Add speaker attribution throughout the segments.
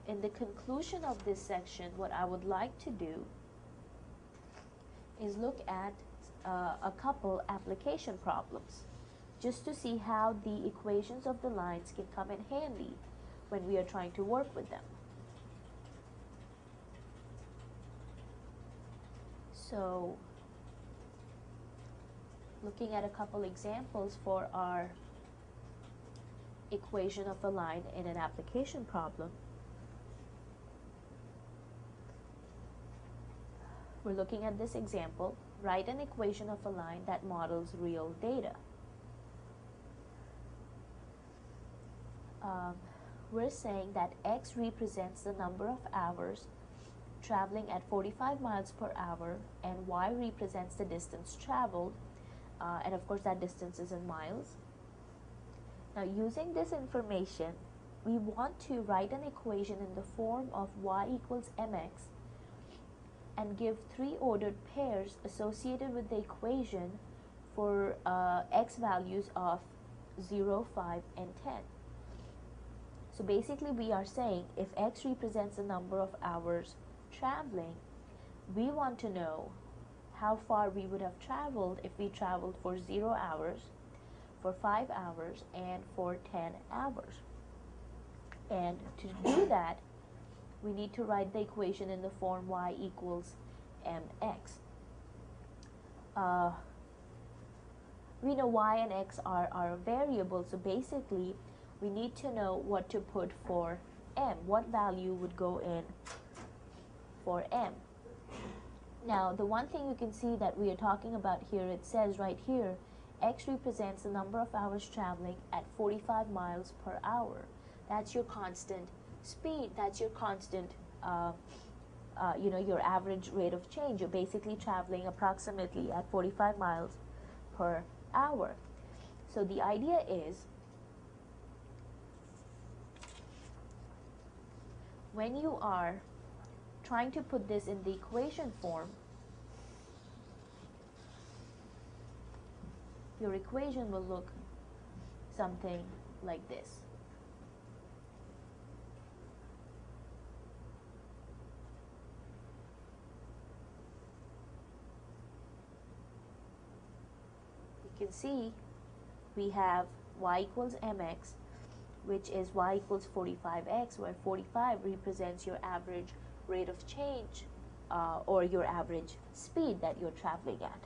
Speaker 1: in the conclusion of this section, what I would like to do is look at a couple application problems just to see how the equations of the lines can come in handy when we are trying to work with them. So, looking at a couple examples for our equation of a line in an application problem, we're looking at this example. Write an equation of a line that models real data. We're saying that x represents the number of hours traveling at 45 miles per hour, and y represents the distance traveled, and of course that distance is in miles. Now, using this information, we want to write an equation in the form of y equals mx and give three ordered pairs associated with the equation for x values of 0, 5, and 10. So basically we are saying if x represents the number of hours traveling, we want to know how far we would have traveled if we traveled for 0 hours, for 5 hours, and for 10 hours. And to do that, we need to write the equation in the form y equals mx. We know y and x are variables, so basically we need to know what to put for m, what value would go in for m. Now, the one thing you can see that we are talking about here, it says right here, x represents the number of hours traveling at 45 miles per hour. That's your constant speed. That's your constant, your average rate of change. You're basically traveling approximately at 45 miles per hour. So the idea is, when you are trying to put this in the equation form, your equation will look something like this. You can see we have y equals mx, which is y equals 45x, where 45 represents your average rate of change or your average speed that you're traveling at.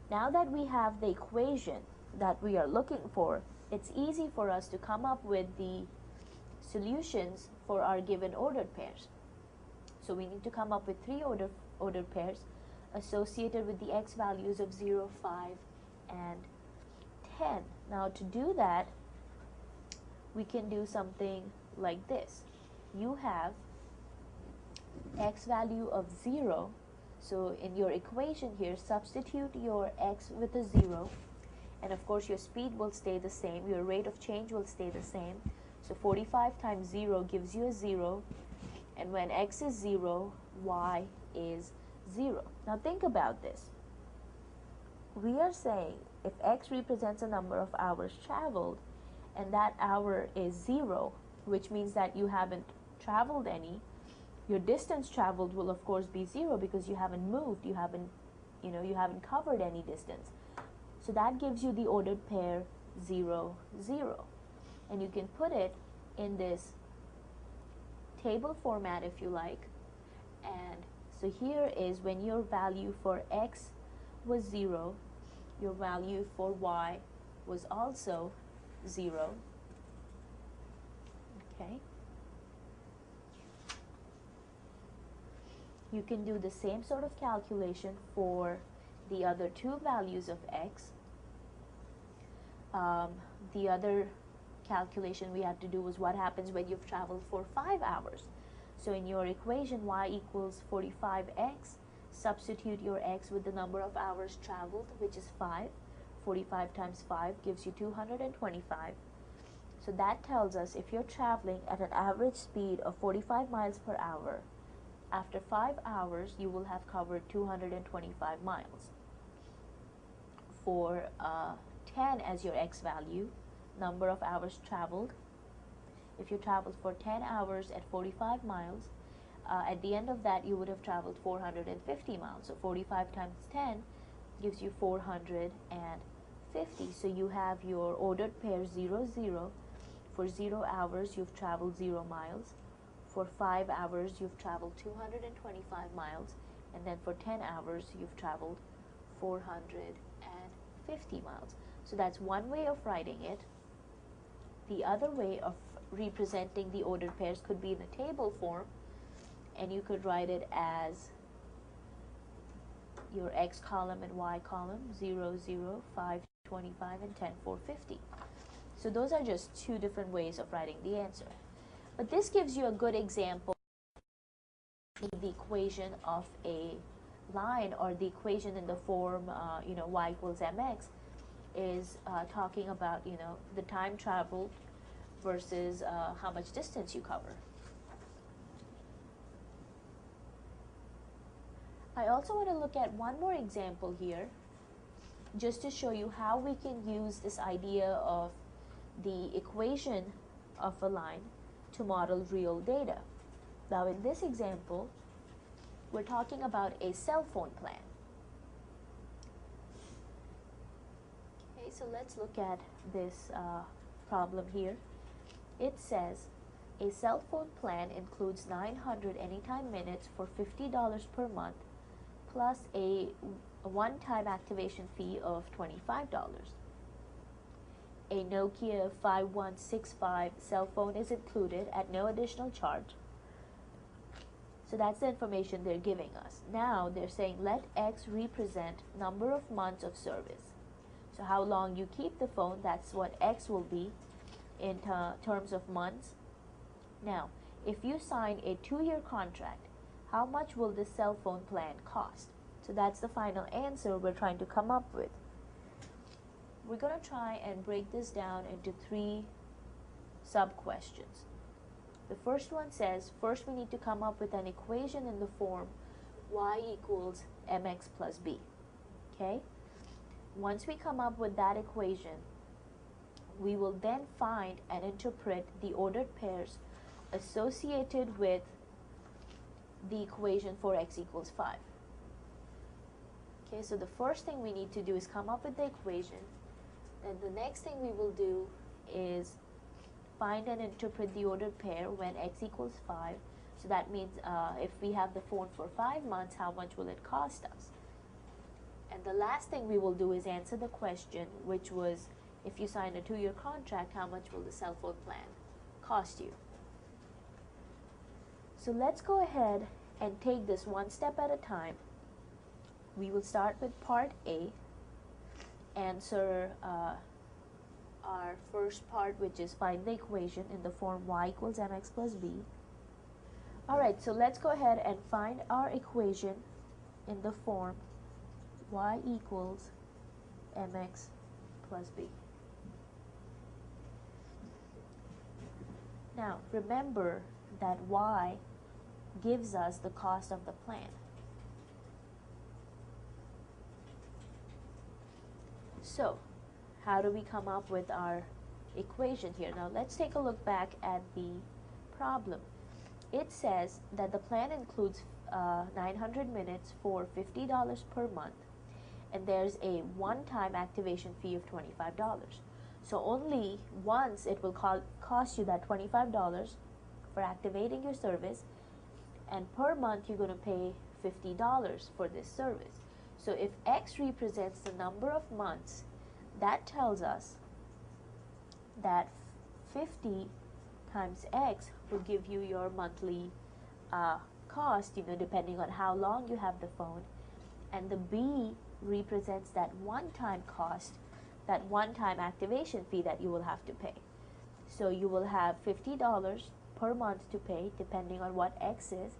Speaker 1: Now that we have the equation that we are looking for, it's easy for us to come up with the solutions for our given ordered pairs. So we need to come up with three ordered pairs associated with the x values of 0, 5, and 10. Now to do that, we can do something like this. You have x value of 0. So in your equation here, substitute your x with a 0, and of course your speed will stay the same, your rate of change will stay the same. So 45 times 0 gives you a 0, and when x is 0, y is 0. Now think about this. We are saying if x represents a number of hours traveled, and that hour is 0, which means that you haven't traveled any, your distance traveled will of course be 0 because you haven't moved, you haven't covered any distance. So that gives you the ordered pair 0, 0. And you can put it in this table format if you like. And so here is when your value for x was 0, your value for y was also 0. Okay. You can do the same sort of calculation for the other two values of x. The other calculation we had to do was what happens when you've traveled for 5 hours. So in your equation, y equals 45x, substitute your x with the number of hours traveled, which is 5. 45 times 5 gives you 225. So that tells us if you're traveling at an average speed of 45 miles per hour, after 5 hours you will have covered 225 miles. For 10 as your x value, number of hours traveled, If you traveled for 10 hours at 45 miles, at the end of that you would have traveled 450 miles. So 45 times 10 gives you 450. So you have your ordered pair 0, 0. For 0 hours you've traveled 0 miles. For 5 hours you've traveled 225 miles. And then for 10 hours you've traveled 450 miles. So that's one way of writing it. The other way of representing the ordered pairs could be in a table form, and you could write it as your X column and Y column, 0, 0, 5, 25, and 10, 450. So those are just two different ways of writing the answer. But this gives you a good example of the equation of a line, or the equation in the form, y equals mx, is talking about, the time traveled versus how much distance you cover. I also want to look at one more example here, just to show you how we can use this idea of the equation of a line to model real data. Now in this example, we're talking about a cell phone plan. Okay, so let's look at this problem here. It says a cell phone plan includes 900 anytime minutes for $50 per month, plus a one-time activation fee of $25. A Nokia 5165 cell phone is included at no additional charge. So that's the information they're giving us. Now they're saying let X represent number of months of service. So how long you keep the phone, that's what X will be in terms of months. Now, if you sign a 2-year contract, how much will this cell phone plan cost? So that's the final answer we're trying to come up with. We're going to try and break this down into 3 sub-questions. The first one says, first we need to come up with an equation in the form y equals mx plus b. Okay? Once we come up with that equation, we will then find and interpret the ordered pairs associated with the equation for x equals 5. Okay, so the first thing we need to do is come up with the equation. Then the next thing we will do is find and interpret the ordered pair when x equals 5. So that means if we have the phone for 5 months, how much will it cost us? And the last thing we will do is answer the question, which was, if you sign a 2-year contract, how much will the cell phone plan cost you? So let's go ahead and take this one step at a time. We will start with part A, answer our first part, which is find the equation in the form y equals mx plus b. Alright, so let's go ahead and find our equation in the form y equals mx plus b. Now, remember that y gives us the cost of the plan. So, how do we come up with our equation here? Now, let's take a look back at the problem. It says that the plan includes 900 minutes for $50 per month, and there's a one-time activation fee of $25. So only once it will cost you that $25 for activating your service, and per month you're going to pay $50 for this service. So if X represents the number of months, that tells us that 50 times X will give you your monthly cost, depending on how long you have the phone. And the B represents that one-time cost, that one-time activation fee that you will have to pay. So you will have $50 per month to pay, depending on what X is,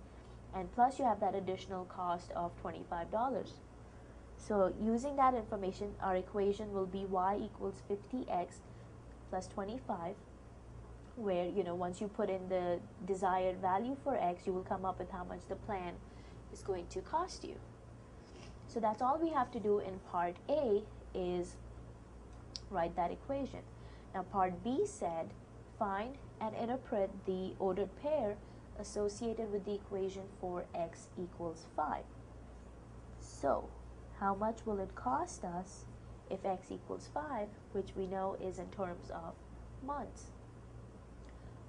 Speaker 1: and plus you have that additional cost of $25. So using that information, our equation will be y equals 50x plus 25, where, once you put in the desired value for X, you will come up with how much the plan is going to cost you. So that's all we have to do in part A, is write that equation. Now part B said, find and interpret the ordered pair associated with the equation for x equals 5. So, how much will it cost us if x equals 5, which we know is in terms of months?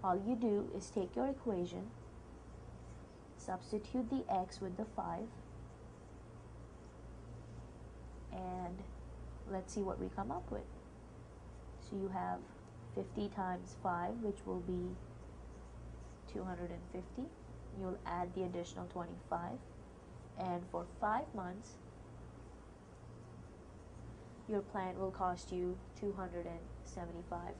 Speaker 1: All you do is take your equation, substitute the x with the 5, and let's see what we come up with. So you have 50 times 5, which will be 250. You'll add the additional 25, and for 5 months your plan will cost you $275.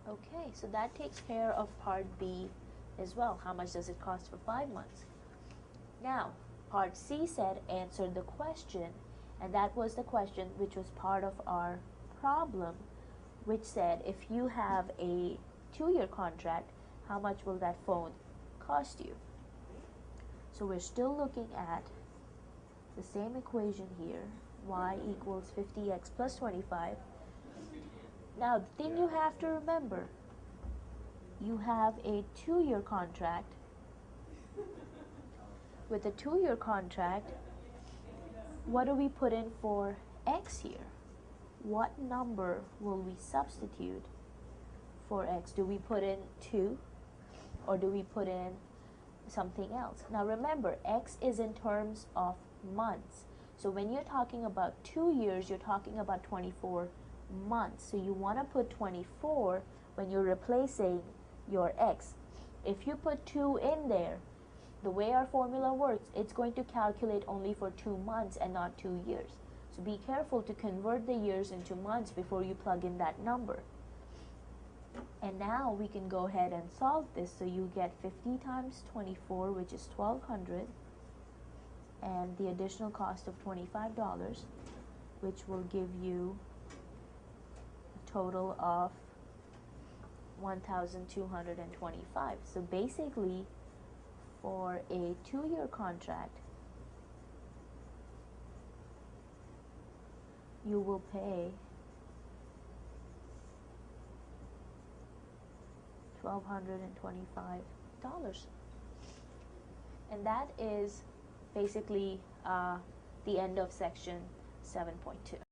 Speaker 1: Okay, so that takes care of part B as well. How much does it cost for 5 months? Now, part C said answer the question, and that was the question which was part of our problem, which said if you have a 2-year contract, how much will that phone cost you? So we're still looking at the same equation here, y equals 50x plus 25. Now, the thing you have to remember, you have a 2-year contract. With a 2-year contract, what do we put in for x here? What number will we substitute for x? Do we put in 2 or do we put in something else? Now remember, x is in terms of months. So when you're talking about 2 years, you're talking about 24 months. So you want to put 24 when you're replacing your x. If you put 2 in there, the way our formula works, it's going to calculate only for 2 months and not 2 years. So be careful to convert the years into months before you plug in that number. And now we can go ahead and solve this. So you get 50 times 24, which is 1,200, and the additional cost of $25, which will give you a total of 1,225. So basically, for a 2-year contract, you will pay $1,225. And that is basically the end of section 7.2.